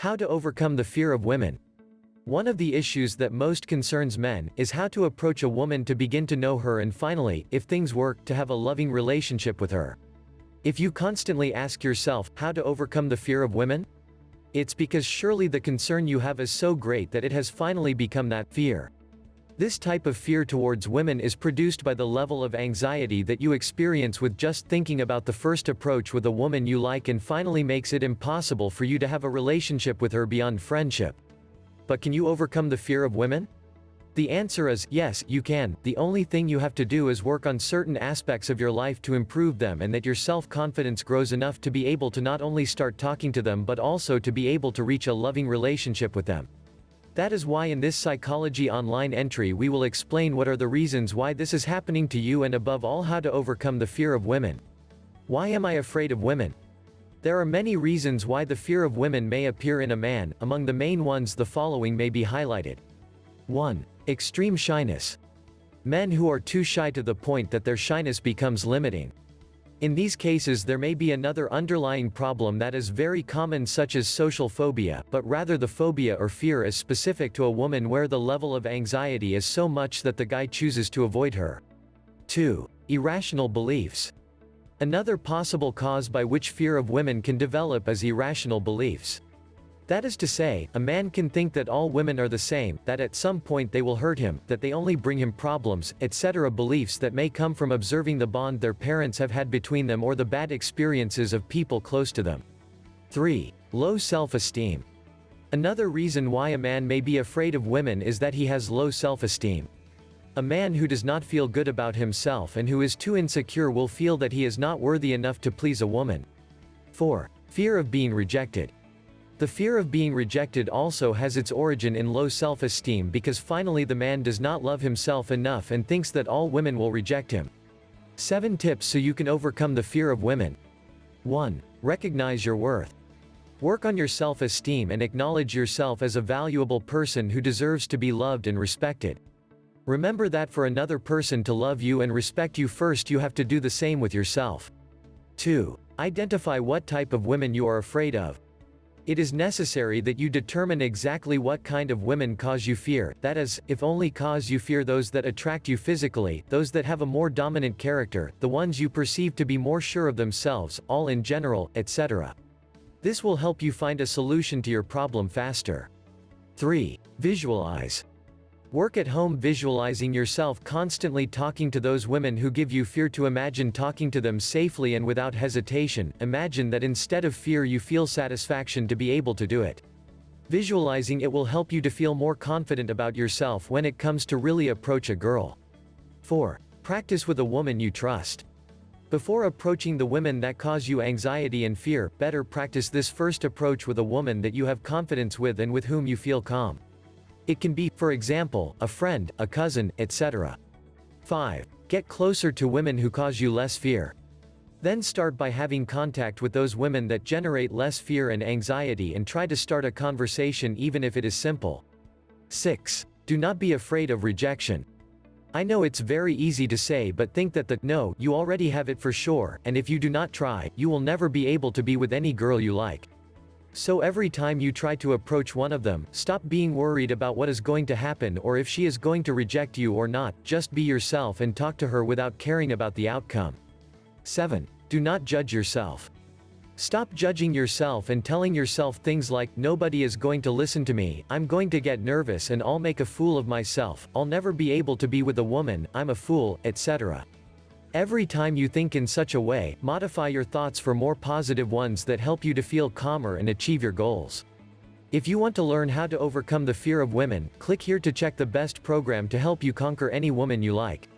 How to overcome the fear of women. One of the issues that most concerns men is how to approach a woman to begin to know her and finally, if things work, to have a loving relationship with her. If you constantly ask yourself, how to overcome the fear of women? It's because surely the concern you have is so great that it has finally become that fear. This type of fear towards women is produced by the level of anxiety that you experience with just thinking about the first approach with a woman you like and finally makes it impossible for you to have a relationship with her beyond friendship. But can you overcome the fear of women? The answer is, yes, you can. The only thing you have to do is work on certain aspects of your life to improve them and that your self-confidence grows enough to be able to not only start talking to them but also to be able to reach a loving relationship with them. That is why in this Psychology Online entry we will explain what are the reasons why this is happening to you and above all how to overcome the fear of women. Why am I afraid of women? There are many reasons why the fear of women may appear in a man. Among the main ones the following may be highlighted. 1. Extreme shyness. Men who are too shy to the point that their shyness becomes limiting. In these cases there may be another underlying problem that is very common such as social phobia, but rather the phobia or fear is specific to a woman where the level of anxiety is so much that the guy chooses to avoid her. 2. Irrational beliefs. Another possible cause by which fear of women can develop is irrational beliefs. That is to say, a man can think that all women are the same, that at some point they will hurt him, that they only bring him problems, etc. Beliefs that may come from observing the bond their parents have had between them or the bad experiences of people close to them. 3. Low self-esteem. Another reason why a man may be afraid of women is that he has low self-esteem. A man who does not feel good about himself and who is too insecure will feel that he is not worthy enough to please a woman. 4. Fear of being rejected. The fear of being rejected also has its origin in low self-esteem because finally the man does not love himself enough and thinks that all women will reject him. 7 tips so you can overcome the fear of women. 1. Recognize your worth. Work on your self-esteem and acknowledge yourself as a valuable person who deserves to be loved and respected. Remember that for another person to love you and respect you first you have to do the same with yourself. 2. Identify what type of women you are afraid of. It is necessary that you determine exactly what kind of women cause you fear, that is, if only cause you fear those that attract you physically, those that have a more dominant character, the ones you perceive to be more sure of themselves, all in general, etc. This will help you find a solution to your problem faster. 3. Visualize. Work at home visualizing yourself constantly talking to those women who give you fear to imagine talking to them safely and without hesitation. Imagine that instead of fear you feel satisfaction to be able to do it. Visualizing it will help you to feel more confident about yourself when it comes to really approach a girl. 4. Practice with a woman you trust. Before approaching the women that cause you anxiety and fear, better practice this first approach with a woman that you have confidence with and with whom you feel calm. It can be, for example, a friend, a cousin, etc. 5. Get closer to women who cause you less fear. Then start by having contact with those women that generate less fear and anxiety and try to start a conversation even if it is simple. 6. Do not be afraid of rejection. I know it's very easy to say but think that no, you already have it for sure, and if you do not try, you will never be able to be with any girl you like. So every time you try to approach one of them, stop being worried about what is going to happen or if she is going to reject you or not, just be yourself and talk to her without caring about the outcome. 7. Do not judge yourself. Stop judging yourself and telling yourself things like, nobody is going to listen to me, I'm going to get nervous and I'll make a fool of myself, I'll never be able to be with a woman, I'm a fool, etc. Every time you think in such a way, modify your thoughts for more positive ones that help you to feel calmer and achieve your goals. If you want to learn how to overcome the fear of women, click here to check the best program to help you conquer any woman you like.